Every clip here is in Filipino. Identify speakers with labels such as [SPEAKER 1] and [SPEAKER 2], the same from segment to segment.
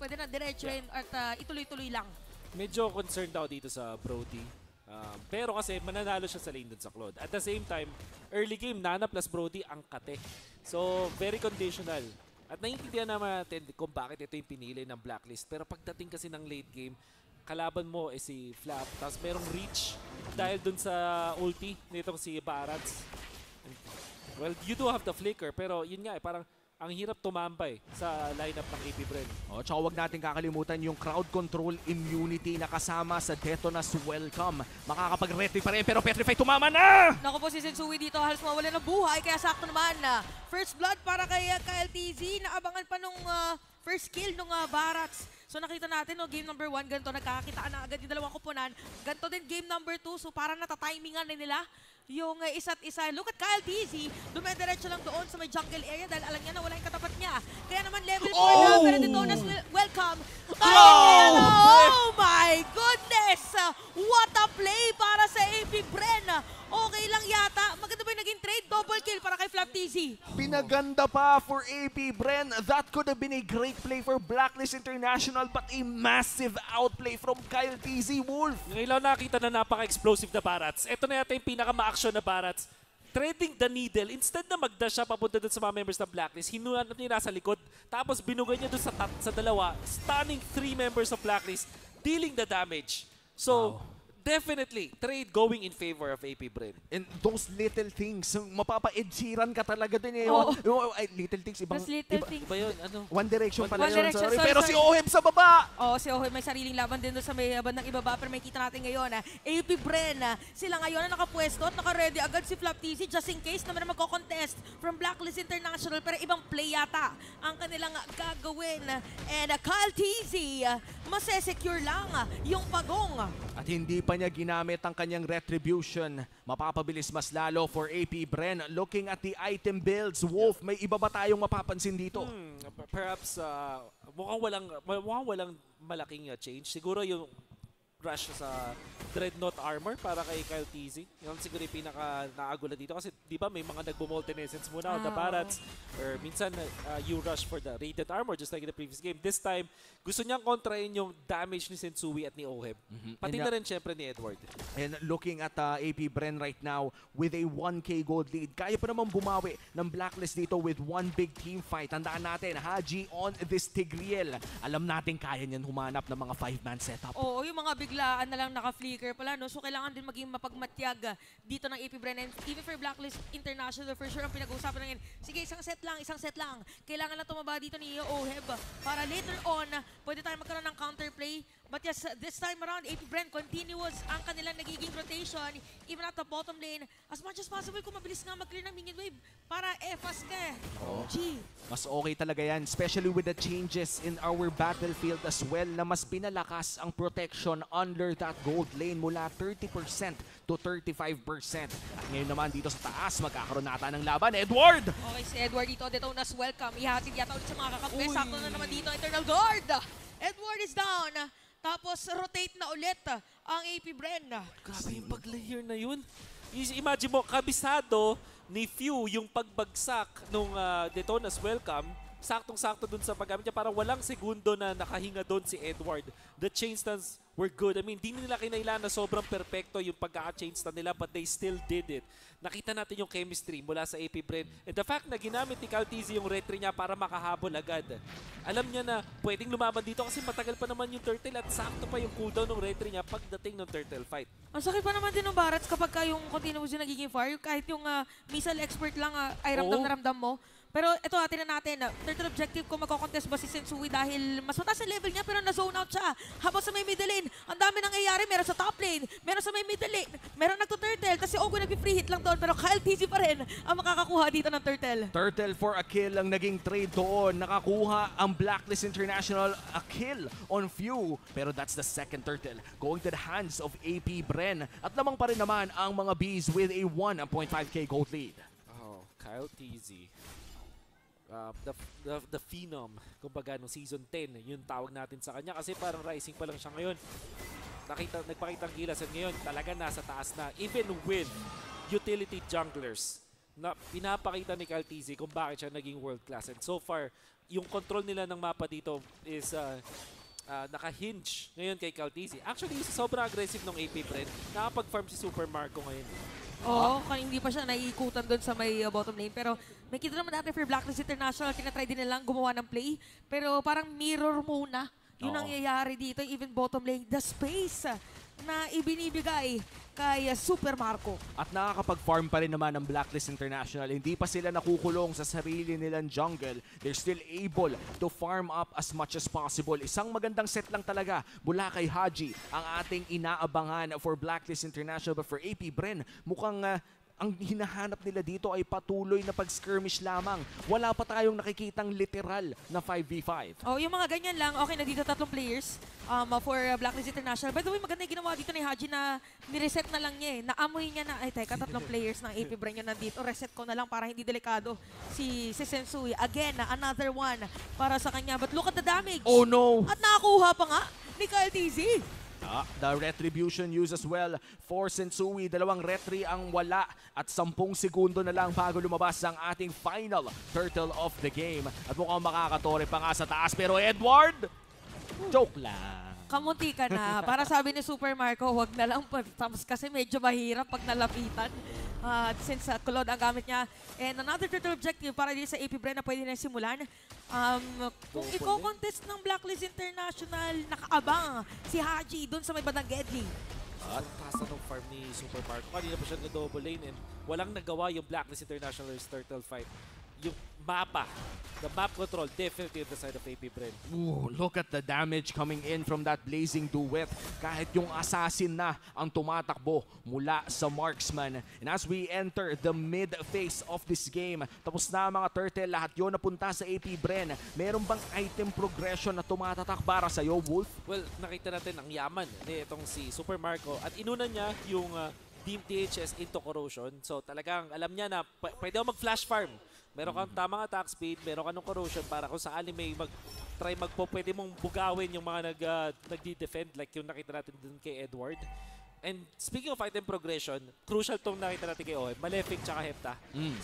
[SPEAKER 1] pwede na diretsuhin at ituloy-tuloy lang.
[SPEAKER 2] Medyo concerned ako dito sa Brody. Pero kasi mananalo siya sa lane dun sa Claude. At the same time, early game, Nana plus Brody ang kate. So, very conditional. At naiintindihan naman natin kung bakit ito yung pinili ng Blacklist. Pero pagdating kasi ng late game, kalaban mo si Flap, tapos merong reach dahil dun sa ulti nitong si Barats. Well, you do have the flicker, pero yun nga parang ang hirap tumambay sa lineup ng AP Bren.
[SPEAKER 3] Tsaka huwag natin kakalimutan yung crowd control immunity na kasama sa Detona's Welcome. Makakapag-retry pa rin pero Petrify tumama na!
[SPEAKER 1] Naku po si Sensui dito, halos mawala ng buhay, kaya sakto naman na first blood para kay Kyle TZ. Naabangan pa nung first kill nung Barats. So nakita natin, no, game number 1, ganito, nagkakakitaan na agad yung dalawang kupunan. Ganito din game number 2, so parang natatimingan na nila yung isa't isa. Look at Kyle TZ, dumediretso lang doon sa may jungle area dahil alam niya na wala yung katapat niya. Kaya naman level 4 na, pero Detona's welcome. Oh my goodness! What a play para sa AP Bren. Okay lang yata. Maganda ba yung naging trade? Double kill para kay Flap TZ.
[SPEAKER 3] Pinaganda pa for AP Bren. That could have been a great play for Blacklist International but a massive outplay from Kyle TZ Wolf.
[SPEAKER 2] Ngayon lang nakita na napaka-explosive na Barats. Ito na yata yung pinaka-ma-action na Barats. Threading the needle, instead na mag-dash siya papunta dun sa mga members ng Blacklist, hinuhanap niya nasa likod, tapos binugay niya dun sa dalawa, stunning 3 members of Blacklist, dealing the damage. So, definitely, trade going in favor of AP Bren.
[SPEAKER 3] And those little things, mapapa-edgiran ka talaga din eh.
[SPEAKER 1] Oo.
[SPEAKER 3] Little things, ibang...
[SPEAKER 1] Those little things.
[SPEAKER 2] Iba yun, ano?
[SPEAKER 3] One Direction pala
[SPEAKER 1] One
[SPEAKER 3] yun,
[SPEAKER 1] Direction,
[SPEAKER 3] sorry.
[SPEAKER 1] sorry,
[SPEAKER 3] Pero
[SPEAKER 1] sorry.
[SPEAKER 3] si Oheb sa baba!
[SPEAKER 1] Oo, si Ohoy may sariling laban din doon sa may bandang ibaba, pero may kita natin ngayon. AP Bren, sila ngayon na nakapwesto at naka-ready agad si Flap TZ just in case na may magko-contest from Blacklist International, pero ibang play yata ang kanilang gagawin. And Kyle TZ, masesecure lang yung pagong.
[SPEAKER 3] At hindi pa niya ginamit ang kanyang retribution. Mapapabilis mas lalo for AP Bren. Looking at the item builds, Wolf, may iba ba tayong mapapansin dito?
[SPEAKER 2] Perhaps mukhang walang malaking change. Siguro yung rush sa Dreadnought armor para kay Kyle TZ. Yung siguro yung pinaka-naagulat dito kasi di ba may mga nagbo-multi-essence muna on the Barats or minsan you rush for the Radiant armor just like in the previous game. This time, gusto niyang kontrahin yung damage ni Sensui at ni Oheb. Pati na rin syempre ni Edward.
[SPEAKER 3] And looking at AP Bren right now with a 1K gold lead, kaya pa naman bumawi ng Blacklist dito with one big team fight. Tandaan natin, Haji on this Tigreal. Alam natin kaya niyan humanap ng mga 5-man setup.
[SPEAKER 1] Oo, yung mga biglaan na lang naka-flicker pala, no? So kailangan din maging mapagmatyag dito ng AP Bren. And even for Blacklist International, for sure ang pinag-uusapan ngayon, sige, isang set lang. Kailangan lang tumaba dito ni Oheb para later on, pwede tayo magkaroon ng counterplay. But yes, this time around, AP Bren continuous ang kanilang nagiging rotation, even at the bottom lane. As much as possible, kung mabilis nga mag-clear ng minion wave para fast ka. G.
[SPEAKER 3] Mas okay talaga yan, especially with the changes in our battlefield as well na mas pinalakas ang protection under that gold lane mula 30% to 35%. At ngayon naman dito sa taas, magkakaroon nata ng laban. Edward!
[SPEAKER 1] Okay, si Edward dito, Detona's welcome. Ihatid yata ulit sa mga kakampi. Sakto na naman dito, Eternal Guard. Edward is down. Tapos rotate na ulit ang AP Bren.
[SPEAKER 2] Grabe yung pag-layer na yun. Imagine mo, kabisado ni Few yung pagbagsak nung Detona's welcome. Saktong-sakto dun sa paggamit niya. Parang walang segundo na nakahinga doon si Edward. The chain stuns were good. I mean, di nila kinailangan na sobrang perfecto yung pagkaka-chain stun nila but they still did it. Nakita natin yung chemistry mula sa AP Bren. And the fact na ginamit ni Kyle TZ yung retry niya para makahabol agad. Alam niya na pwedeng lumaban dito kasi matagal pa naman yung turtle at sakto pa yung cooldown ng retry niya pagdating ng turtle fight.
[SPEAKER 1] Ang sakit pa naman din ng Barats kapag yung continuous yung nagiging fire. Kahit yung missile expert lang ay ramdam na ramdam mo. Pero ito, tingnan natin. Turtle objective kung magkocontest ba si Sensui dahil mas mataas ang level niya pero na-zone out siya. Habang sa may middle lane, ang dami nangyayari. Meron sa top lane, meron sa may middle lane, meron nagto-turtle. Kasi Ogo nag-free hit lang doon pero Kyle TZ pa rin ang makakakuha dito ng turtle.
[SPEAKER 3] Turtle for a kill ang naging trade doon. Nakakuha ang Blacklist International a kill on Few. Pero that's the second turtle going to the hands of AP Bren. At lamang pa rin naman ang mga Bees with a 1.5k gold lead.
[SPEAKER 2] Oh, Kyle TZ. The phenom, kumbaga nung season 10, yung tawag natin sa kanya kasi parang rising pa lang siya ngayon. Nagpakita ang gilas at ngayon talaga nasa taas na even with utility junglers na pinapakita ni Calteezy kung bakit siya naging world class. And so far, yung control nila ng mapa dito is naka-hinge ngayon kay Calteezy. Actually, sobrang aggressive ng AP Bren. Nakapag-farm si Super Marco ngayon.
[SPEAKER 1] Oo, hindi pa siya naiikutan doon sa may bottom lane. Pero may kita naman natin for Blacklist International, tinatry din nilang gumawa ng play. Pero parang mirror muna. Yun ang nangyayari dito, even bottom lane. The space na ibinibigay kay Super Marco.
[SPEAKER 3] At nakakapag-farm pa rin naman ng Blacklist International. Hindi pa sila nakukulong sa sarili nilang jungle. They're still able to farm up as much as possible. Isang magandang set lang talaga mula kay Haji ang ating inaabangan for Blacklist International. But for AP Bren, mukhang ang hinahanap nila dito ay patuloy na pag-skirmish lamang. Wala pa tayong nakikitang literal na 5v5.
[SPEAKER 1] Oh, yung mga ganyan lang, okay na dito 3 players for Blacklist International. By the way, maganda yung ginawa dito ni Haji na nireset na lang niya eh. Naamoy niya na, ay teka, 3 players ng AP Bren yun nandito. Reset ko na lang para hindi delikado si Sensui. Again, another one para sa kanya. But look at the damage.
[SPEAKER 3] Oh no!
[SPEAKER 1] At nakakuha pa nga ni Calteezy.
[SPEAKER 3] The retribution used as well for Sensui. 2 retry ang wala at 10 segundo na lang bago lumabas ang ating final turtle of the game. At mukhang makakatore pa nga sa taas. Pero Edward, joke lang.
[SPEAKER 1] Kamunti ka na. Para sabi ni Super Marco, wag na lang. Tapos kasi medyo mahirap pag nalapitan. Since Claude ang gamit niya. And another turtle objective para din sa AP Bren na pwede na simulan. Kung i-contest ng Blacklist International, nakaabang si Haji doon sa may bandang Gedli.
[SPEAKER 2] At taas na ng farm ni Super Marco. Kanina pa siya na-double lane and walang nagawa yung Blacklist International's turtle fight. Yung mapa, the map control, definitely on the side of AP Bren.
[SPEAKER 3] Ooh, look at the damage coming in from that blazing duet. Kahit yung assassin na ang tumatakbo mula sa marksman. And as we enter the mid phase of this game, tapos na mga turtle, lahat yun napunta sa AP Bren. Meron bang item progression na tumatatak para sa'yo, Wolf?
[SPEAKER 2] Well, nakita natin ang yaman ni itong si Super Marco at inuna niya yung Team THS into corrosion. So talagang alam niya na pwede ako mag-flash farm. Meron kang tamang attack speed, meron kang corrosion para kung saan may pwede mong bugawin yung mga nagdi-defend like yung nakita natin dun kay Edward. And speaking of item progression, crucial tong nakita natin kay Oheb, Malefic tsaka Hepta.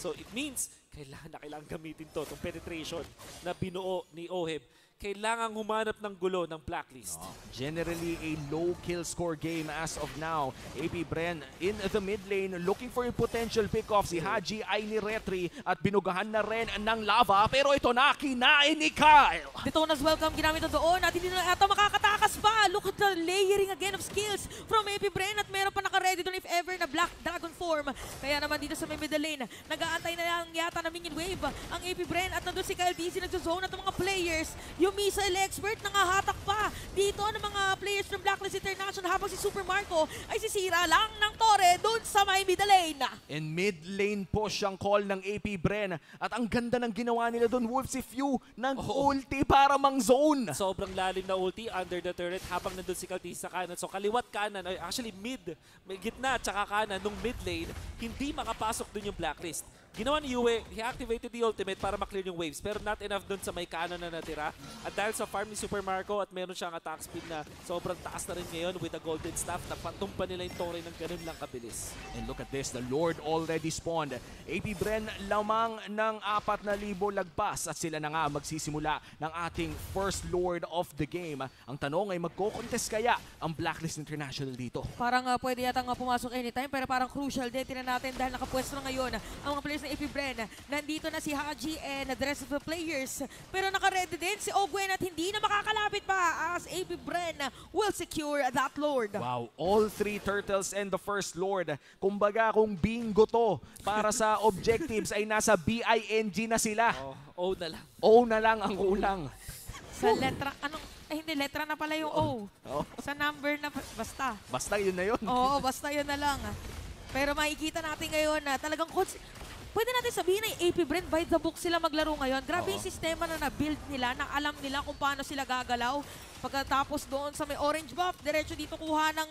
[SPEAKER 2] So it means kailangan gamitin to, tong penetration na binuo ni Oheb. Kailangan humanap ng gulo ng Blacklist.
[SPEAKER 3] Generally a low kill score game as of now. AP Bren in the mid lane looking for a potential pick-off. Si Haji ay ni-retry at binugahan na rin ng lava. Pero ito na, kinain ni Kyle.
[SPEAKER 1] Detona's welcome ginamit na doon at hindi na ata makakatakas pa. Look at the layering again of skills from AP Bren at meron pa naka-ready doon if ever na Black Dragon form. Kaya naman dito sa may middle lane, nag-aantay na lang yata na minion wave ang AP Bren at nandun si Kyle DC nagzozone at ang mga players. Yung missile expert nangahatak pa dito ng mga players from Blacklist International habang si Super Marco ay sisira lang ng tore doon sa may middle lane.
[SPEAKER 3] In mid lane push ang call ng AP Bren at ang ganda ng ginawa nila doon, Wolf, si Few ng ulti para mang zone.
[SPEAKER 2] Sobrang lalim na ulti under the turret habang nandun si Calteezy sa kanan. So kaliwat kanan, actually mid, may gitna at saka kanan nung mid lane, hindi makapasok dun yung Blacklist. Ginawa ni Yue, he activated the ultimate para maklear yung waves pero not enough dun sa may kanan na natira. At dahil sa farm ni Super Marco at meron siyang attack speed na sobrang taas na rin ngayon with the golden staff, napatumpa nila yung tore ng ganun lang kabilis.
[SPEAKER 3] And look at this, the Lord already spawned. AP Bren lamang ng 4,000 lagpas at sila na nga magsisimula ng ating first Lord of the game. Ang tanong ay magko-contest kaya ang Blacklist International dito?
[SPEAKER 1] Parang pwede yata nga pumasok anytime pero parang crucial din. Tinan natin dahil nakapwesto na ngayon ang mga players ng AP Bren. Nandito na si Haji and the rest of the players. Pero naka-ready din si Ogwen at hindi na makakalapit pa as AP Bren will secure that Lord.
[SPEAKER 3] Wow, all 3 turtles and the first Lord. Kumbaga kung bingo to para sa objectives ay nasa BING na sila.
[SPEAKER 2] O na lang.
[SPEAKER 3] O na lang ang kulang.
[SPEAKER 1] Sa letra, hindi, letra na pala yung O. Sa number na, basta.
[SPEAKER 3] Basta yun na yun.
[SPEAKER 1] Oo, basta yun na lang. Pero makikita natin ngayon na talagang pwede natin sabihin na AP Bren by the book sila maglaro ngayon. Grabe yung sistema na na-build nila, na alam nila kung paano sila gagalaw. Pagkatapos doon sa may orange buff, diretso dito kuha ng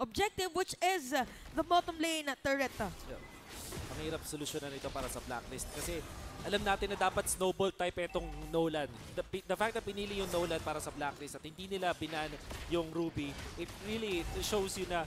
[SPEAKER 1] objective which is the bottom lane turret.
[SPEAKER 2] Ang hirap solusyonan ito para sa Blacklist kasi alam natin na dapat snowball type itong Nolan. The fact na pinili yung Nolan para sa Blacklist at hindi nila binan yung Ruby, it really shows you na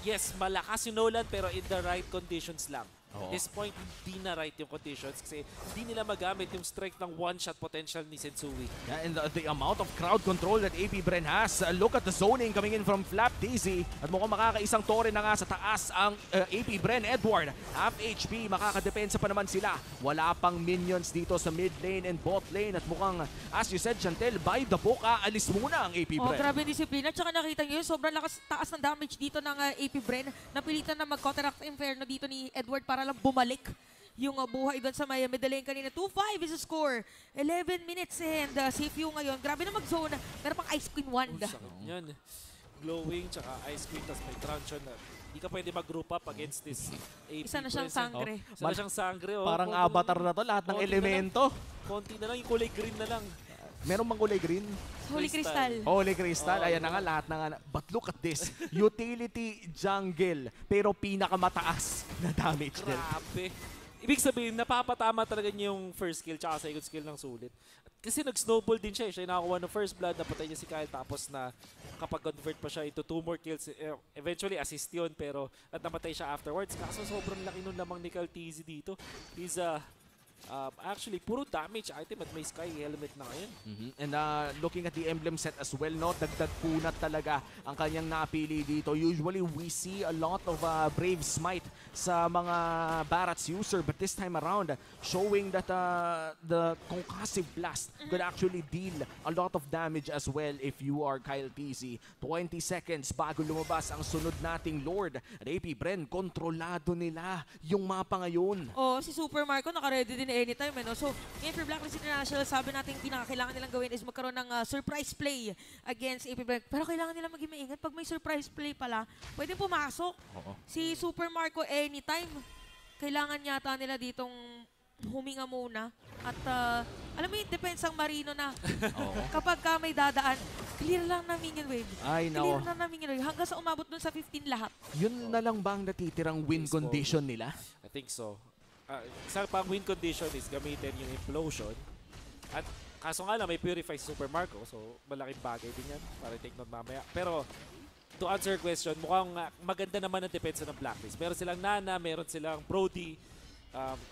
[SPEAKER 2] yes, malakas yung Nolan pero in the right conditions lang.
[SPEAKER 3] Oo.
[SPEAKER 2] At this point, hindi na right yung conditions kasi hindi nila magamit yung strength ng one-shot potential ni Sensui.
[SPEAKER 3] Yeah, and the amount of crowd control that AP Bren has. Look at the zoning coming in from Flap Dizzy. At mukhang makakaisang tore na nga sa taas ang AP Bren. Edward, half HP, makakadepensa pa naman sila. Wala pang minions dito sa mid lane and bot lane. At mukhang, as you said, Chantel, by the book, alis muna ang AP
[SPEAKER 1] Oh,
[SPEAKER 3] Bren.
[SPEAKER 1] grabe yung disiplina. Tsaka nakita nyo yun, sobrang taas ng damage dito ng AP Bren. Napilitan na mag-counteract Inferno dito ni Edward para lang bumalik yung buhay doon sa may middle lane kanina. 2-5 is a score. 11 minutes and safe yung ngayon. Grabe na mag-zone. Meron pang Ice Queen Wanda.
[SPEAKER 2] Yan. Glowing, tsaka Ice Queen, tapos may truncheon na hindi ka pwede mag-group up against this AP.
[SPEAKER 1] Isa na siyang sangre.
[SPEAKER 2] Isa na siyang sangre. Oh.
[SPEAKER 3] Parang
[SPEAKER 2] Konti
[SPEAKER 3] avatar na to, lahat ng
[SPEAKER 2] konti na
[SPEAKER 3] elemento.
[SPEAKER 2] Konti na lang, yung kulay green na lang.
[SPEAKER 3] Meron bang kulay green?
[SPEAKER 1] Holy
[SPEAKER 2] Crystal.
[SPEAKER 1] Crystal.
[SPEAKER 3] Holy Crystal,
[SPEAKER 2] Oh,
[SPEAKER 3] ayan na nga lahat na nga. But look at this, utility jungle, pero pinakamataas na damage din.
[SPEAKER 2] Grabe. Ibig sabihin, napapatama talaga niya yung first skill tsaka second skill ng sulit. Kasi nag-snowball din siya. Siya yung nakakuha ng first blood, napatay niya si Kyle, tapos na kapag convert pa siya into 2 more kills, eventually assist yun, pero at namatay siya afterwards. Kaso sobrang laki nung lamang ni Kaltizi dito. He's actually puro damage item at may sky helmet na ngayon.
[SPEAKER 3] And looking at the emblem set as well, no, dagdag punat talaga ang kanyang napili dito. Usually we see a lot of Brave Smite sa mga Barats user, but this time around, showing that the Concussive Blast could actually deal a lot of damage as well if you are Kyle TZ. 20 seconds bago lumabas ang sunod nating Lord. At AP Bren, kontrolado nila yung mapa ngayon.
[SPEAKER 1] Oh, si Super Marco naka-ready din anytime. No? So, ngayon for Blacklist International, sabi natin pinakakailangan nilang gawin is magkaroon ng surprise play against AP Bren. Pero kailangan nilang maging maingat. Pag may surprise play pala, pwede pumasok.
[SPEAKER 3] Oo.
[SPEAKER 1] Si Super Marco anytime. Kailangan yata nila ditong huminga muna. At alam mo yung depensang Marino na kapag ka may dadaan, clear lang na minion wave.
[SPEAKER 3] Ay,
[SPEAKER 1] Clear
[SPEAKER 3] nako.
[SPEAKER 1] lang na minion wave. Hanggang sa umabot dun sa 15 lahat.
[SPEAKER 3] Yun na lang ba ang natitirang win
[SPEAKER 2] Baseball.
[SPEAKER 3] condition nila?
[SPEAKER 2] I think so. Sa pang win condition is gamitin yung implosion. At kaso nga lang may purify si Super Marco, so malaking bagay din yan para take note mamaya. Pero to answer your question, mukhang maganda naman ang depensa ng Blacklist. Meron silang Nana, meron silang Brody,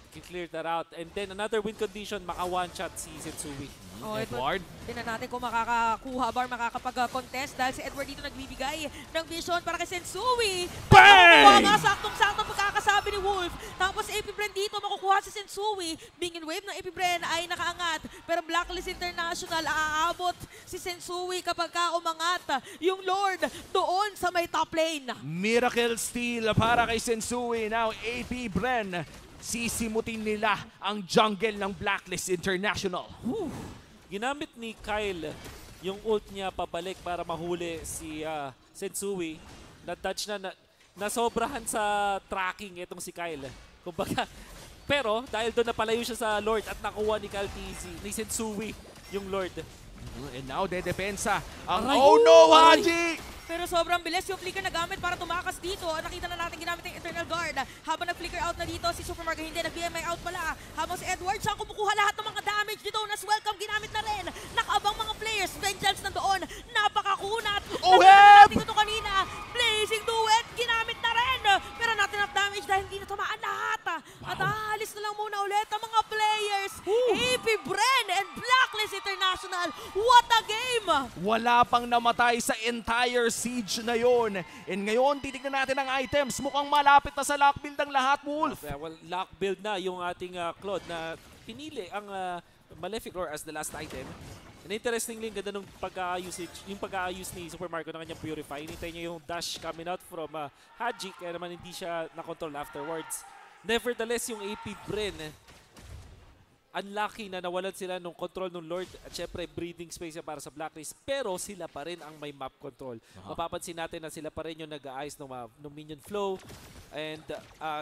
[SPEAKER 2] can clear that out. And then another win condition, maka one shot si Sensui.
[SPEAKER 1] Oh,
[SPEAKER 3] Edward?
[SPEAKER 1] Tingnan natin kung makakakuha ba or makakapag-contest dahil si Edward dito nagbibigay ng vision para kay Sensui.
[SPEAKER 3] Bang!
[SPEAKER 1] Makukuha nga saktong-saktong pagkakasabi ni Wolf. Tapos AP Bren dito makukuha si Sensui. Minion wave ng AP Bren ay nakaangat. Pero Blacklist International aabot si Sensui kapag ka umangat yung Lord doon sa may top lane.
[SPEAKER 3] Miracle steal para kay Sensui. Now AP Bren, sisimutin nila ang jungle ng Blacklist International.
[SPEAKER 2] Ginamit ni Kyle yung ult niya pabalik para mahuli si Sensui. Na-touch na, nasobrahan sa tracking itong si Kyle. Kumbaga, pero dahil doon napalayo siya sa Lord at nakuha ni Kyle TZ, ni Sensui yung Lord.
[SPEAKER 3] And now, dedepensa ang
[SPEAKER 2] Aray!
[SPEAKER 3] oh no, Haji!
[SPEAKER 1] Pero sobrang bilis yung flicker na gamit para tumakas dito. Nakita na natin ginamit yung Eternal Guard. Habang nag-flicker out na dito, si Super Marco hindi, nag-BMI out pala. Habang si Edward siya kumukuha lahat ng mga damage dito. Nas welcome, ginamit na rin. Nakaabang mga players. Vengeance na doon. Napakakunat.
[SPEAKER 3] Web!
[SPEAKER 1] Natin ito kanina. Blazing Duet, ginamit na rin. Pero not enough damage dahil hindi na tumaan lahat. At aalis na lang muna ulit ang mga players. AP Bren and Blacklist International. What a game!
[SPEAKER 3] Wala pang namatay sa entire siege na yon. And ngayon, titignan natin ang items. Mukhang malapit na sa lock build ang lahat, Wolf.
[SPEAKER 2] Well, lock build na yung ating Claude na pinili ang Malefic Roar as the last item. And interestingly, ganda nung pag-usage, yung pag-aayos ni Super Marco ng kanyang Purify. Hinintay niya yung dash coming out from Haji, kaya naman hindi siya na-control afterwards. Nevertheless, yung AP Bren, unlucky na nawalan sila ng control ng Lord at syempre breathing space para sa Blacklist, pero sila pa rin ang may map control. Mapapansin natin na sila pa rin yung nag-aayos ng minion flow and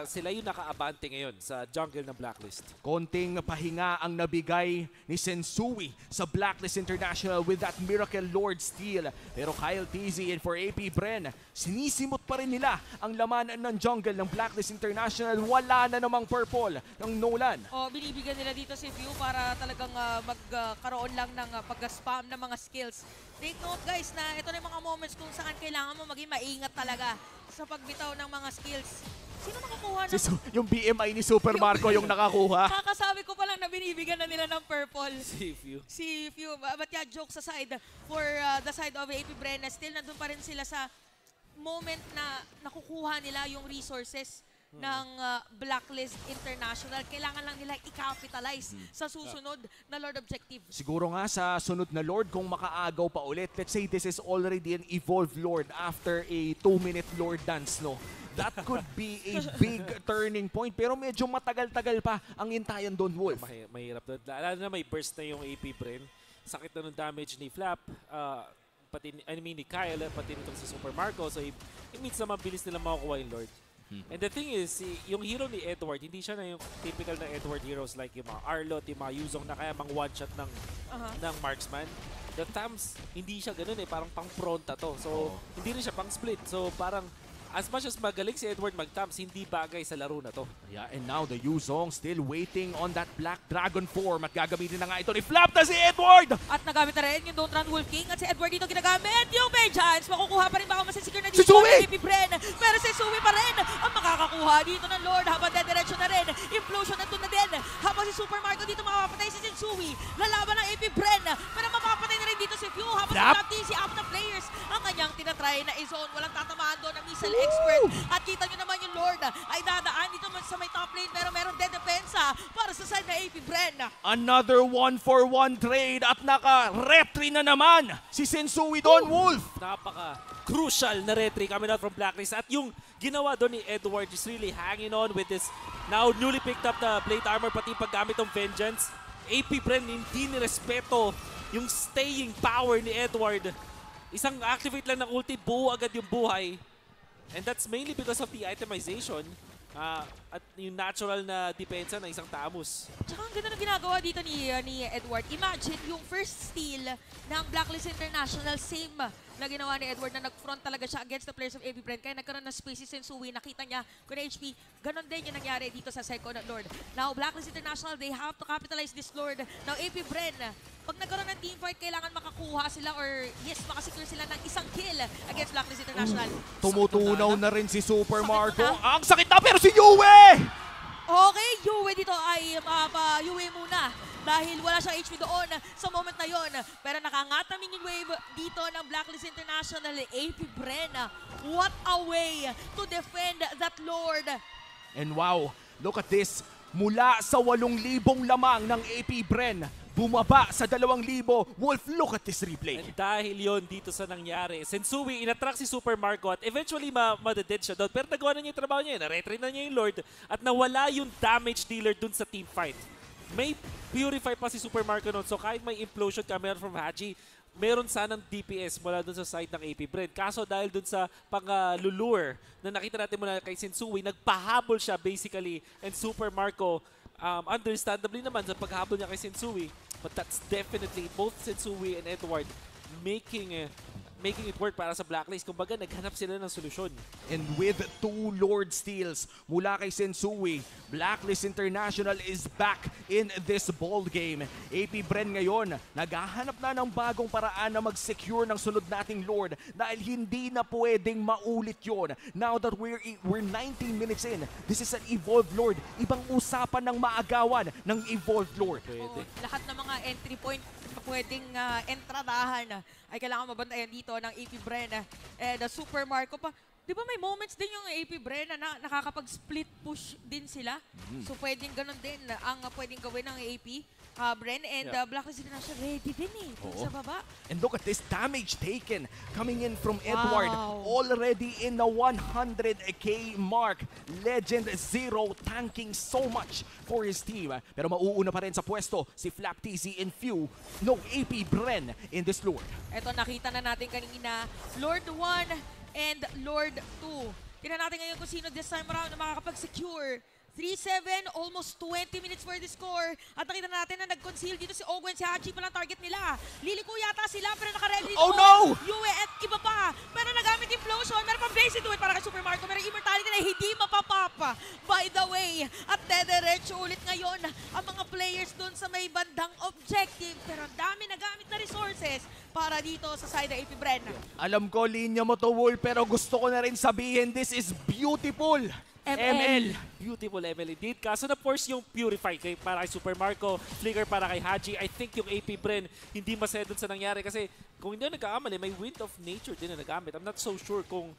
[SPEAKER 2] sila yung naka-abante ngayon sa jungle ng Blacklist.
[SPEAKER 3] Konting pahinga ang nabigay ni Sensui sa Blacklist International with that Miracle Lord steal. Pero Kyle TZ and for AP Bren, sinisimot pa rin nila ang laman ng jungle ng Blacklist International. Wala na namang purple ng Nolan.
[SPEAKER 1] O, binibigyan nila dito si View para talagang magkaroon lang ng pag-spam ng mga skills. Take note guys na ito na yung mga moments kung saan kailangan mo maging maingat talaga sa pagbitaw ng mga skills. Sino nakakuha ng...
[SPEAKER 3] Yung BMI ni Super Marco yung nakakuha.
[SPEAKER 1] Kakasabi ko pa lang na binibigyan na nila ng purple.
[SPEAKER 2] Si Few.
[SPEAKER 1] Si Few. But yeah, jokes aside, for the side of AP Brenna, still nandun pa rin sila sa moment na nakukuha nila yung resources ng Blacklist International. Kailangan lang nila i-capitalize sa susunod na Lord Objective.
[SPEAKER 3] Siguro nga sa sunod na Lord, kung makaagaw pa ulit, let's say this is already an evolved Lord after a 2-minute Lord dance, no? That could be a big turning point. Pero medyo matagal-tagal pa ang intayan doon, Wolf.
[SPEAKER 2] Mahirap doon. Lalo na may burst na yung AP Bren. Sakit na ng damage ni Flap. Pati ni Kyle, pati nitong si Super Marco. So it means na mabilis nila makukuha yung Lord. And the thing is, yung hero ni Edward, hindi siya na yung typical na Edward heroes like yung mga Arlot, yung mga Yuzong na kaya mang one-shot ng marksman. The Tams, hindi siya ganun eh. Parang pang-pronta to. So, hindi rin siya pang-split. So, parang as much as magaling si Edward mag-Tams, hindi bagay sa laro na to.
[SPEAKER 3] Yeah, and now the Yuzong still waiting on that Black Dragon form at gagamitin na nga ito ni Flap na si Edward!
[SPEAKER 1] At nagamit na rin yung Don't Run Wolf King at si Edward dito ginagamit yung vengeance. Makukuha pa rin baka masisecure na dito
[SPEAKER 3] Si Sui!
[SPEAKER 1] ang AP Bren. Pero si Sui pa rin ang makakakuha dito ng Lord habang dediretso na rin. Implosion nandun na din. Habang si Super Marco dito makapatay si Sensui. Lalaban ng AP Bren. Pero mapapatay na rin dito si Few habang si TC up na players ang kanyang tinatry na i-zone. Walang tatamaan doon ng missile expert. At kita nyo naman yung Lord ay dadaan dito sa may top lane pero meron din depensa para sa side na AP Bren.
[SPEAKER 3] Another 1-for-1 trade at naka-retry na naman si Sensui doon, Wolf!
[SPEAKER 2] Napaka-crucial na retry coming out from Blacklist. At yung ginawa doon ni Edward is really hanging on with this now newly picked up na plate armor pati paggamit ng vengeance. AP Bren hindi nirespeto yung staying power ni Edward. Isang activate lang ng ulti, buo agad yung buhay. And that's mainly because of the itemization at yung natural na depensa ng isang Tamus.
[SPEAKER 1] Tsaka ang ganda na ginagawa dito ni Edward. Imagine yung first steal ng Blacklist International, same na ginawa ni Edward na nag-front talaga siya against the players of AP Bren. Kaya nagkaroon ng spaces in Sui. Nakita niya kung HP. Ganon din yung nangyari dito sa second Lord. Now, Blacklist International, they have to capitalize this Lord. Now, AP Bren, pag nagkaroon ng teamfight, kailangan makakuha sila or yes, makasecure sila ng isang kill against Blacklist International.
[SPEAKER 3] Tumutunaw na rin si Super
[SPEAKER 1] Sakit
[SPEAKER 3] Marco.
[SPEAKER 1] na.
[SPEAKER 3] Ang sakit na pero si Yue!
[SPEAKER 1] Okay, Yue dito ay Yue muna dahil wala siyang HP doon sa moment na yon. Pero nakangataming yung wave dito ng Blacklist International, AP Bren. What a way to defend that Lord.
[SPEAKER 3] And wow, look at this. Mula sa 8,000 lamang ng AP Bren, bumaba sa 2,000. Wolf, look at this replay.
[SPEAKER 2] And dahil yon dito sa nangyari, Sensui inattract si Super Marco at eventually madadead siya doon. Pero nagawa na niya yung trabaho niya, na-retry na niya yung Lord at nawala yung damage dealer doon sa team fight. May purify pa si Super Marco noon, so kahit may implosion camera from Haji, meron sanang DPS mula doon sa side ng AP Bren. Kaso dahil doon sa pang-lulure na nakita natin mula kay Sensui, nagpahabol siya basically and Super Marco understandably naman sa paghabol niya kay Sensui. But that's definitely both Sensui and Edward making it work para sa Blacklist. Kumbaga, naghanap sila ng solusyon.
[SPEAKER 3] And with 2 Lord steals mula kay Sensui, Blacklist International is back in this ball game. AP Bren ngayon, naghahanap na ng bagong paraan na mag-secure ng sunod nating Lord dahil hindi na pwedeng maulit yon. Now that we're 19 minutes in, this is an evolved Lord. Ibang usapan ng maagawan ng evolved Lord.
[SPEAKER 1] Oo, lahat ng mga entry point na pwedeng entradahan ay kailangan mabantayan dito ng AP Bren. And Super Marco pa. Di ba may moments din yung AP Bren na nakakapag-split push din sila? So pwedeng ganun din ang pwedeng gawin ng AP Bren. And Blacklist International ready din dun sa baba.
[SPEAKER 3] And look at this damage taken coming in from Edward. Already in the 100k mark. Legend Zero tanking so much for his team. Pero mauuna pa rin sa pwesto si Flap TZ and Few. No AP Bren in this Lord.
[SPEAKER 1] Ito nakita na natin kanina. Lord 1 and Lord 2. Tingnan natin ngayon kung sino this time around na makakapag-secure. 3-7, almost 20 minutes for the score. At nakita natin na nag-conceal dito si Ogwen, si Haji pa lang target nila. Liliko yata sila pero naka-ready dito.
[SPEAKER 3] Oh no!
[SPEAKER 1] Yue at iba pa. Pero nagamit implosion. Meron pang basic to it para kay Super Marco. Pero immortality na hindi mapapapa. By the way, at dederecho ulit ngayon ang mga players dun sa may bandang objective. Pero ang dami nagamit na resources para dito sa side ng AP Bren.
[SPEAKER 3] Alam ko linya mo to, Wolf, pero gusto ko na rin sabihin this is beautiful.
[SPEAKER 1] ML.
[SPEAKER 2] Beautiful ML indeed. Kaso na force yung Purify para kay Super Marco, Flicker para kay Haji. I think yung AP Bren hindi masaya dun sa nangyari kasi kung hindi na nagkakamali, may Wind of Nature din na nagamit. I'm not so sure kung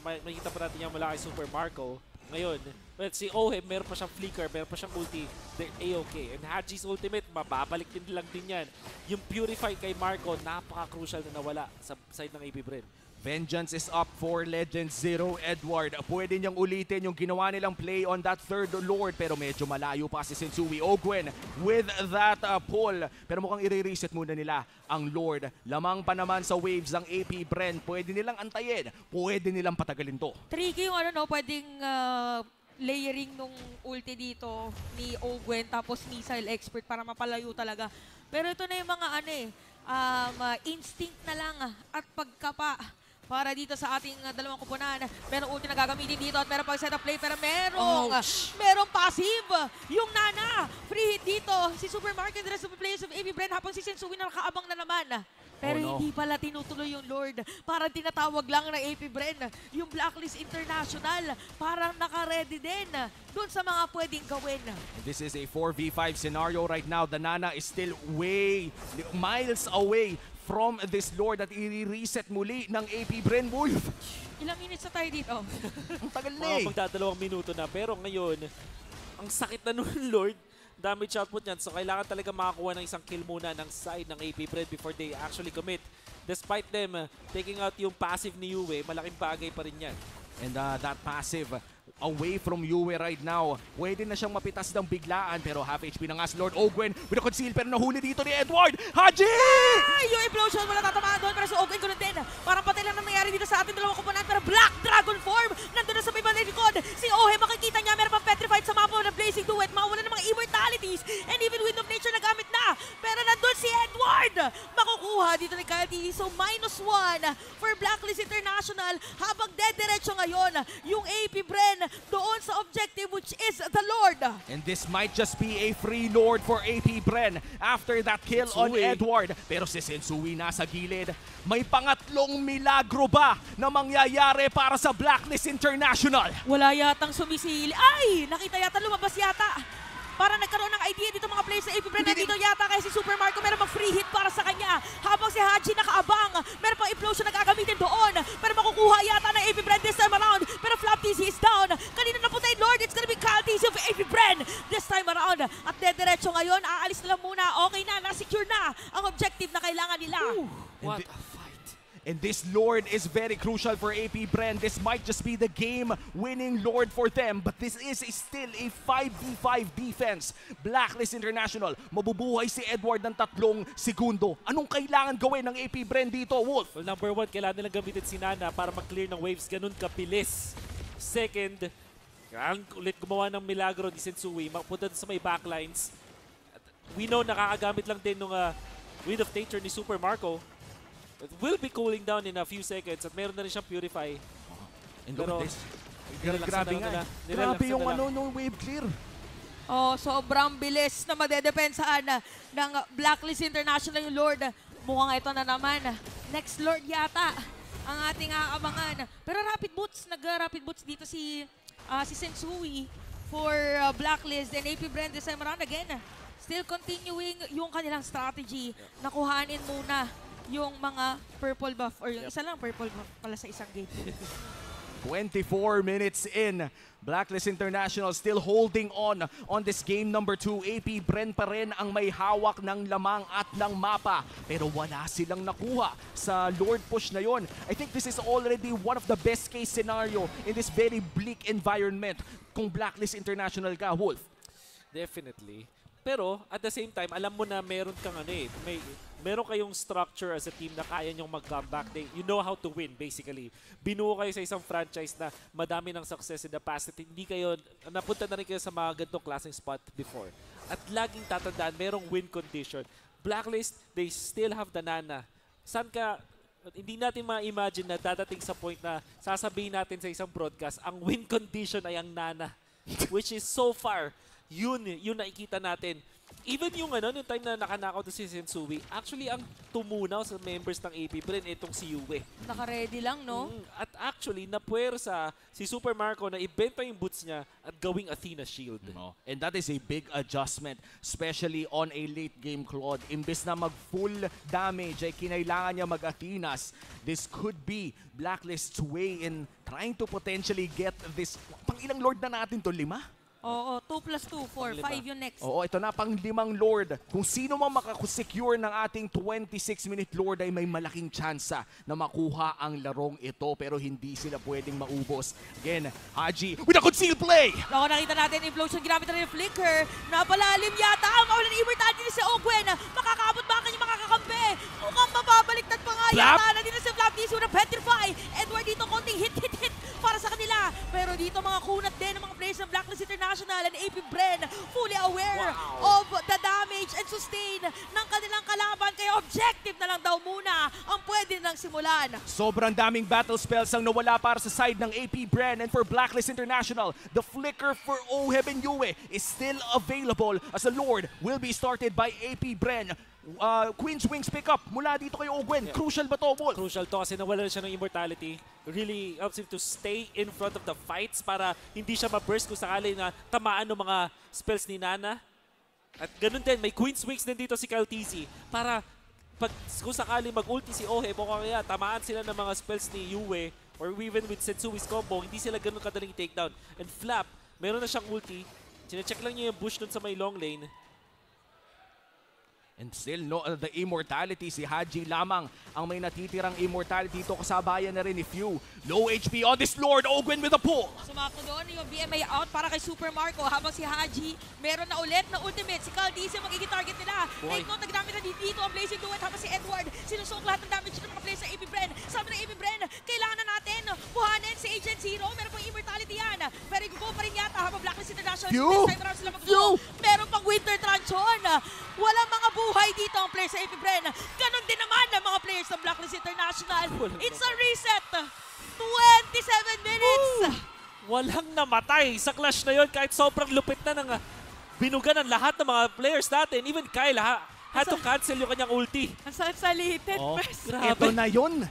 [SPEAKER 2] makikita pa natin yan mula kay Super Marco. Ngayon, well, si Ohem, meron pa siyang Flicker, meron pa siyang ulti, they're A-okay. And Haji's ultimate, mababalik din lang din yan. Yung Purify kay Marco, napaka-crucial na nawala sa side ng AP Bren.
[SPEAKER 3] Vengeance is up for Legend Zero Edward. Pwede niyang ulitin yung ginawa nilang play on that third Lord pero medyo malayo pa si Sensui Ogwen with that pull. Pero mukhang i-reset muna nila ang Lord. Lamang pa naman sa waves ng AP Bren. Pwede nilang antayin. Pwede nilang patagalin to.
[SPEAKER 1] Tricky yung pwedeng layering nung ulti dito ni Ogwen tapos missile expert para mapalayo talaga. Pero ito na yung mga instinct na lang at pagkapa para dito sa ating dalawang kupunan. Merong ulti na gagamitin dito at meron pang setup play pero merong passive. Yung Nana, free hit dito. Si Supermarket, the rest of the players of AB Bren habang si Sensui na nakaabang na naman. Pero hindi pala tinutuloy yung Lord. Parang tinatawag lang ng AP Bren. Yung Blacklist International, parang naka-ready din doon sa mga pwedeng gawin.
[SPEAKER 3] This is a 4v5 scenario right now. The Nana is still way, miles away from this Lord at i-reset muli ng AP Bren Wolf.
[SPEAKER 1] Ilang minutes na tayo dito?
[SPEAKER 3] Ang tagal na
[SPEAKER 2] Magdadalawang minuto na. Pero ngayon, ang sakit na nun Lord. Damage output niyan. So kailangan talaga makakuha ng isang kill muna ng side ng AP Bren before they actually commit. Despite them taking out yung passive ni Yue, malaking bagay pa rin yan.
[SPEAKER 3] And that passive away from Yue right now. Pwede na siyang mapitas ng biglaan pero half HP na nga si Lord Ogwen with a conceal pero nahuli dito ni Edward. Haji!
[SPEAKER 1] Yung implosion, wala tatamaan doon pero si Ogwen ko din. Parang patay lang ang nangyari dito sa ating dalawang kupunan pero Black Dragon form nandun na sa may likod. Si Ohe makikita niya meron pang petrified sa mapa ng Blazing Duet. Mawala ng mga immortalities and even Wind of Nature nagamit na. Pero nandun si Edward. Makukuha dito ni Kyle TV. So -1 for Blacklist International habang dediretso ngayon yung AP Bren doon sa objective which is the Lord.
[SPEAKER 3] And this might just be a free Lord for AP Bren after that kill on Edward. Pero si Sensui nasa gilid. May pangatlong milagro ba na mangyayari para sa Blacklist International?
[SPEAKER 1] Wala yatang sumisili. Ay! Nakita yata, lumabas yata. Para nagkaroon ng idea dito mga players sa AP Bren. Nandito yata kaya si Super Marco meron mag free hit para sa kanya. Habang si Haji nakaabang. Meron pang implosion na gagamitin doon. Pero makukuha yata ng AP Bren this time around. Pero Flap TC is down. Kanina na putay Lord. It's gonna be Kyle TC of AP Bren this time around. At dediretso ngayon. Aalis na lang muna. Okay na. Nasecure na ang objective na kailangan nila.
[SPEAKER 2] What a fight.
[SPEAKER 3] And this Lord is very crucial for AP Bren. This might just be the game-winning Lord for them. But this is still a 5v5 defense. Blacklist International, mabubuhay si Edward ng 3 segundo. Anong kailangan gawin ng AP Bren dito, Wolf?
[SPEAKER 2] Well, number 1, kailangan nilang gamitin si Nana para mag-clear ng waves. Ganun kabilis. Second, kailangan ulit gumawa ng milagro ni Sensui. Mapunta sa may backlines. We know nakakagamit lang din ng Wind of Nature ni Super Marco. It will be cooling down in a few seconds at meron na rin siyang Purify.
[SPEAKER 3] And look at this.
[SPEAKER 2] Grabe nga.
[SPEAKER 3] Grabe yung wave clear.
[SPEAKER 1] Sobrang bilis na madedepensaan ng Blacklist International yung Lord. Mukhang ito na naman. Next Lord yata ang ating aabangan. Pero rapid boots, nag-rapid boots dito si Sensui for Blacklist and AP Bren this time around again. Still continuing yung kanilang strategy. Nakuhanin muna yung mga purple buff or yung isa lang purple buff pala sa isang game.
[SPEAKER 3] 24 minutes in. Blacklist International still holding on this game number 2. AP Bren pa rin ang may hawak ng lamang at ng mapa. Pero wala silang nakuha sa Lord push na yon. I think this is already one of the best case scenario in this very bleak environment kung Blacklist International ka, Wolf.
[SPEAKER 2] Definitely. Pero at the same time, alam mo na meron kang meron kayong structure as a team na kaya nyong mag-comeback. You know how to win, basically. Binuo kayo sa isang franchise na madami ng success in the past at hindi kayo, napunta na rin kayo sa mga ganitong klaseng spot before. At laging tatandaan, merong win condition. Blacklist, they still have the Nana. Saan ka, hindi natin ma-imagine na dadating sa point na sasabihin natin sa isang broadcast, ang win condition ay ang Nana. Which is so far, yun nakikita natin. Even yung yung time na nakanakaw to si Sensui, actually ang tumunaw sa members ng AP Bren itong si Yue.
[SPEAKER 1] Naka-ready lang, no?
[SPEAKER 2] At actually, napuwersa si Super Marco na ibenta yung boots niya at gawing Athena Shield.
[SPEAKER 3] No. And that is a big adjustment, especially on a late game Claude. Imbes na mag-full damage ay kinailangan niya mag-Athenas. This could be Blacklist's way in trying to potentially get this. Pang ilang Lord na natin to? 5?
[SPEAKER 1] Oo, 2 plus 2, 4, 5 yung next.
[SPEAKER 3] Oo, ito na pang 5 Lord. Kung sino mang makakusecure ng ating 26-minute Lord ay may malaking tsansa na makuha ang larong ito pero hindi sila pwedeng maubos. Again, Haji with a concealed play!
[SPEAKER 1] Naku, nakita natin, implosion, ginamit na rin yung flicker. Napalalim yata ang maulan ni immortality ni si Ogwen. Makakaabot ba ang kanyang makakakampi? Mukhang mababaliktad pa nga
[SPEAKER 3] Flap!
[SPEAKER 1] yata na din si Flap DC with a petrify. Edward dito, konting hit para sa kanila. Pero dito mga kunat din ng mga players ng Blacklist International and AP Bren fully aware of the damage and sustain ng kanilang kalaban. Kaya objective na lang daw muna ang pwede nang simulan.
[SPEAKER 3] Sobrang daming battle spells ang nawala para sa side ng AP Bren, and for Blacklist International, the flicker for Oheb and Yue is still available as the Lord will be started by AP Bren. Queen's Wings pick up mula dito kay Ogwen. Crucial ba to, Wolf?
[SPEAKER 2] Crucial to kasi nawala siya ng immortality. Really helps him to stay in front of the fights para hindi siya ma-burst kung sakali na tamaan ng mga spells ni Nana. At ganun din, may Queen's Wings din dito si Kyle TZ para kung sakali mag-ulti si Oheb o kaya tamaan sila ng mga spells ni Yue or even with Setsui's combo, hindi sila ganun kadaling takedown. And Flap, meron na siyang ulti. Sinecheck lang niya yung bush dun sa may long lane.
[SPEAKER 3] And still, no, the immortality, si Haji lamang ang may natitirang immortality dito. Kasabayan na rin ni Few. Low HP on this Lord. Ogwen with a pull.
[SPEAKER 1] Sumako doon yung BMA out para kay Super Marco habang si Haji meron na ulit na ultimate. Si Caldice magiging target nila. Take note, nagdamit na dito ang Blazing Duet habang si Edward sinusok lahat ng damage ng mga players sa AP Bren. Sabi ng AP Bren, kailangan na natin buhanin si Agent Zero. Meron pang immortality yan. Pero i-go pa rin yata habang Blacklist International.
[SPEAKER 3] Few!
[SPEAKER 1] This time around sila mag-go. Meron pang Winter Tranchon. Walang mga buhay dito ang players sa AP Bren. Ganon din naman ang mga players ng Blacklist International. It's a reset. 27 minutes.
[SPEAKER 2] Walang namatay sa clash na yon kahit sobrang lupit na ng binugan ng lahat ng mga players natin. Even Kyle had to cancel yung kanyang ulti.
[SPEAKER 1] Ang sakit sa lited, Pres.
[SPEAKER 3] Ito na yun.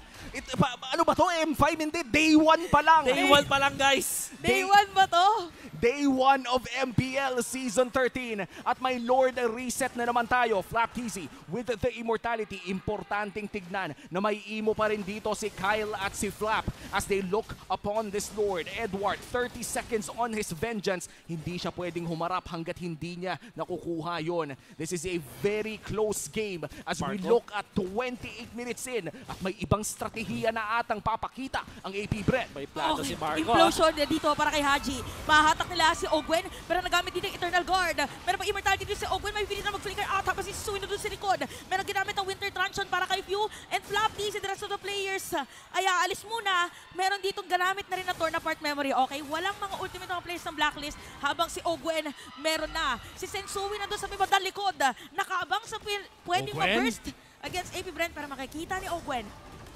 [SPEAKER 3] Ano ba to? M5 hindi. Day 1 pa lang.
[SPEAKER 2] Day 1 pa lang, guys.
[SPEAKER 1] Day 1 ba to?
[SPEAKER 3] Day 1 of MPL Season 13. At may Lord reset na naman tayo. Flap TZ with the immortality. Importanteng tignan na may imo pa rin dito si Kyle at si Flap as they look upon this Lord. Edward, 30 seconds on his vengeance. Hindi siya pwedeng humarap hanggat hindi niya nakukuha yon. This is a very close game as we look at 28 minutes in at may ibang strategiya na atang papakita ang AP Bren.
[SPEAKER 2] May plano si Marco.
[SPEAKER 1] Implosion dito para kay Haji. Mahatak nila si Ogwen, pero nagamit din yung Eternal Guard. Meron pa immortality dito si Ogwen, may pilit na mag-flicker out habang si Suino doon sa likod. Meron ginamit ang Winter Tranchon para kay Few and Flap TZ, the rest of the players ay aalis muna. Meron ditong ganamit na rin na Torn Apart Memory. Okay, walang mga ultimate mga players ng Blacklist habang si Ogwen meron na. Si Sensui nandun sa may bandang likod. Nakaabang sa pwedeng ma-burst against AP Bren para makikita ni Ogwen.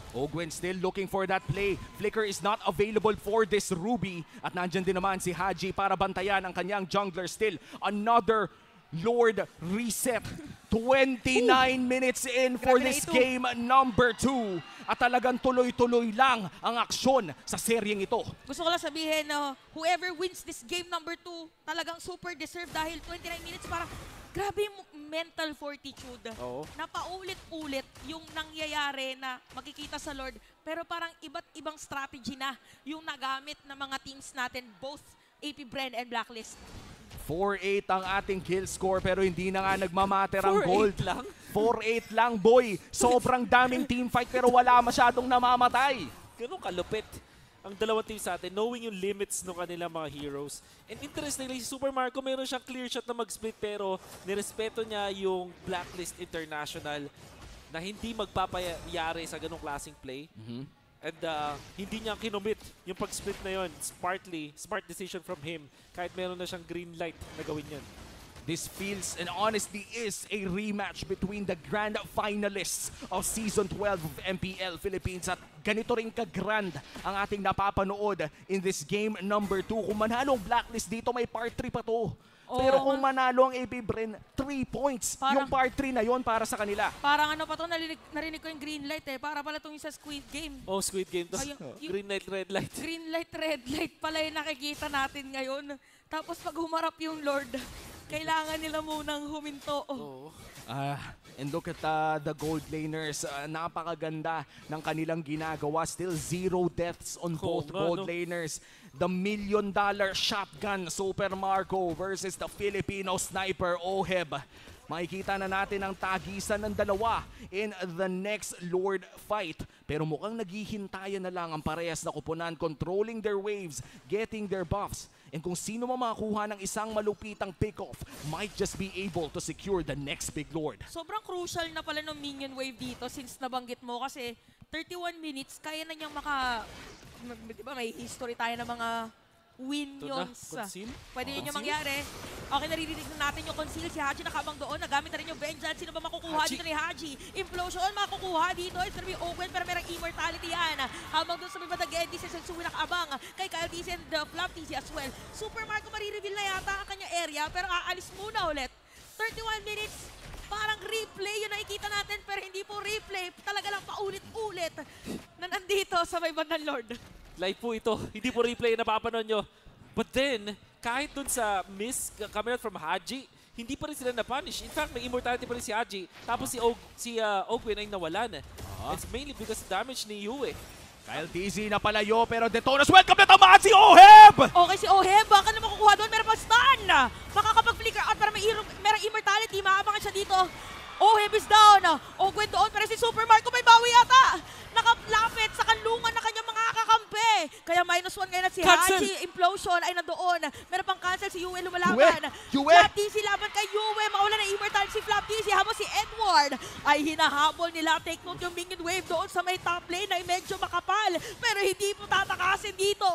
[SPEAKER 3] Ogwen still looking for that play. Flicker is not available for this Ruby. At nandyan din naman si Haji para bantayan ang kanyang jungler. Still another Lord reset. 29 minutes in for this game number 2. At talagang tuloy-tuloy lang ang aksyon sa seryeng ito.
[SPEAKER 1] Gusto ko lang sabihin na whoever wins this game number 2, talagang super deserved dahil 29 minutes parang grabe yung mental fortitude.
[SPEAKER 2] Oo.
[SPEAKER 1] Na paulit-ulit yung nangyayari na makikita sa Lord. Pero parang iba't ibang strategy na yung nagamit ng mga teams natin, both AP Bren and Blacklist.
[SPEAKER 3] 4-8 ang ating kill score pero hindi na nga nagmamatter ang
[SPEAKER 2] 4-8
[SPEAKER 3] gold.
[SPEAKER 2] lang?
[SPEAKER 3] 4-8 lang, boy. Sobrang daming teamfight pero wala masyadong namamatay.
[SPEAKER 2] Ganun kalupit ang dalawang team sa atin, knowing yung limits ng kanilang mga heroes. And interestingly, si Super Marco meron siyang clear shot na mag-split pero nirespeto niya yung Blacklist International na hindi magpapayari sa ganung klaseng play. And hindi niya kinomit yung pag-split na yun. It's partly smart decision from him kahit meron na siyang green light na gawin yan.
[SPEAKER 3] This feels and honestly is a rematch between the grand finalists of Season 12 of MPL Philippines. At ganito rin ka-grand ang ating napapanood in this game number 2. Kung manalo ang Blacklist dito, may part 3 pa to. Pero kung manalo ang AP Bren, 3 3 points.
[SPEAKER 1] Parang-
[SPEAKER 3] Yung part 3 na yon para sa kanila.
[SPEAKER 1] Parang ano pa to, narinig ko yung green light eh. Para pala itong sa Squid Game.
[SPEAKER 2] Oh, Squid Game to.
[SPEAKER 1] Ay, yung-
[SPEAKER 2] Green light, red light.
[SPEAKER 1] Green light, red light pala yung nakikita natin ngayon. Tapos pag humarap yung Lord, kailangan nila munang huminto.
[SPEAKER 2] Oh.
[SPEAKER 3] And look at the gold laners. Napakaganda ng kanilang ginagawa. Still 0 deaths on both
[SPEAKER 2] nga,
[SPEAKER 3] gold
[SPEAKER 2] no?
[SPEAKER 3] laners. The $1 million shotgun Super Marco versus the Filipino sniper Oheb. Makikita na natin ang tagisan ng dalawa in the next Lord fight. Pero mukhang naghihintayan na lang ang parehas na kupunan, controlling their waves, getting their buffs. And kung sino man makakuha ng isang malupitang pick-off might just be able to secure the next big Lord.
[SPEAKER 1] Sobrang crucial na pala ng minion wave dito since nabanggit mo kasi 31 minutes, kaya na niyang di ba may history tayo ng mga winions.
[SPEAKER 2] conceal?
[SPEAKER 1] Pwede yun yung
[SPEAKER 2] Conceal?
[SPEAKER 1] mangyari. Okay, naririnig na natin yung conceal. Si Haji nakabang doon. Nagamit na rin yung vengeance. Sino ba makukuha
[SPEAKER 2] Haji.
[SPEAKER 1] dito ni Haji? Implosion makukuha dito. It's gonna be open pero merong immortality yan. Habang doon sa may badag Eddie, si Sensui nakabang. Kay Kyle TC and Flap TC as well. Super Marco marireveal na yata ang kanyang area pero aalis muna ulit. 31 minutes. Parang replay yung nakikita natin pero hindi po replay. Talaga lang paulit-ulit na nandito sa may bandang Lord.
[SPEAKER 2] Live po ito. Hindi po replay na napapanood nyo. But then, kahit dun sa miss coming out from Haji, hindi pa rin sila na-punish. In fact, may immortality pa rin si Haji. Tapos si Ogwin ay nawalan. It's mainly because of damage ni Yue.
[SPEAKER 3] Kyle TZ na palayo pero Detonas welcome na tamaan si Oheb!
[SPEAKER 1] Okay, si Oheb, baka na makukuha doon. Meron pang stun. Makakapag-flicker out para merong immortality. Maabangan siya dito. Oheb is down. Ogwen doon, pero si Super Marco may bawi yata. Nakalapit sa kanlungan na kanyang mga kakampi. Kaya -1 ngayon at si
[SPEAKER 2] Cancel.
[SPEAKER 1] Haji. Implosion ay nandoon. Meron pang cancel si Yue lumalaban.
[SPEAKER 3] Yue!
[SPEAKER 1] Flap TC laban kay Yue. Mawala na immortality si Flap TC. Habang si Edward ay hinahabol nila. Take note yung minion wave doon sa may top lane ay medyo makapal. Pero hindi po tatakasin dito.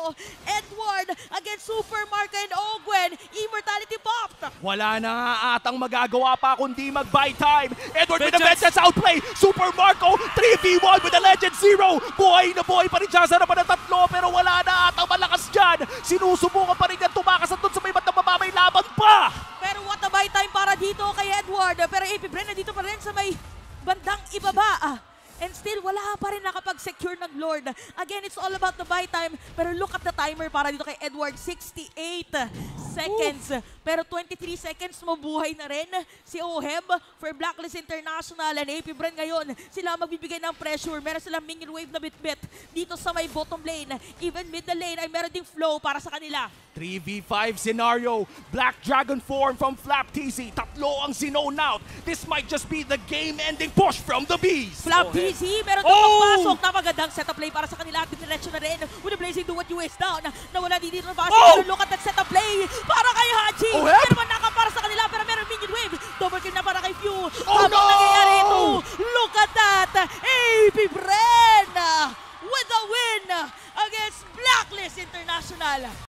[SPEAKER 1] Edward against Super Marco and Ogwen. Immortality popped.
[SPEAKER 3] Wala na nga atang magagawa pa kundi mag-buy time. Edward with the
[SPEAKER 2] Vengeance.
[SPEAKER 3] vengeance outplay. Super Marco 3v1 with the Legend Zero. Buhay na buhay pa rin siya sa harapan ng tatlo pero wala na atang malakas dyan. Sinusubukan pa rin niya tumakas at doon sa may batang bababay laban pa.
[SPEAKER 1] Pero what a buy time para dito kay Edward. Pero AP Bren nandito pa rin sa may bandang ibaba. And still, wala pa rin nakapag-secure ng Lord. Again, it's all about the buy time. Pero look at the timer para dito kay Edward. 68 seconds. Pero 23 seconds mabuhay na rin si Oheb for Blacklist International and AP Bren ngayon. Sila magbibigay ng pressure. Meron silang minion wave na bit-bit dito sa may bottom lane. Even middle lane ay meron ding flow para sa kanila.
[SPEAKER 3] 3v5 scenario. Black Dragon form from Flap TZ. Tatlo ang sinone out. This might just be the game-ending push from the Bees.
[SPEAKER 1] Flap
[SPEAKER 2] Oheb.
[SPEAKER 1] TC, meron doon pagpasok na magandang setup play para sa kanila at diretso na rin. With the blazing do what you is down. Nawala din dito ng base.
[SPEAKER 3] Oh!
[SPEAKER 1] Pero look at that setup play para kay Haji.
[SPEAKER 3] Oheb!
[SPEAKER 1] Pero man nakapara sa kanila pero meron minion wave. Double kill na para kay Few.
[SPEAKER 3] Oh,
[SPEAKER 1] Habang
[SPEAKER 3] no!
[SPEAKER 1] nangyayari ito, look at that. AP Bren with the win against Blacklist International.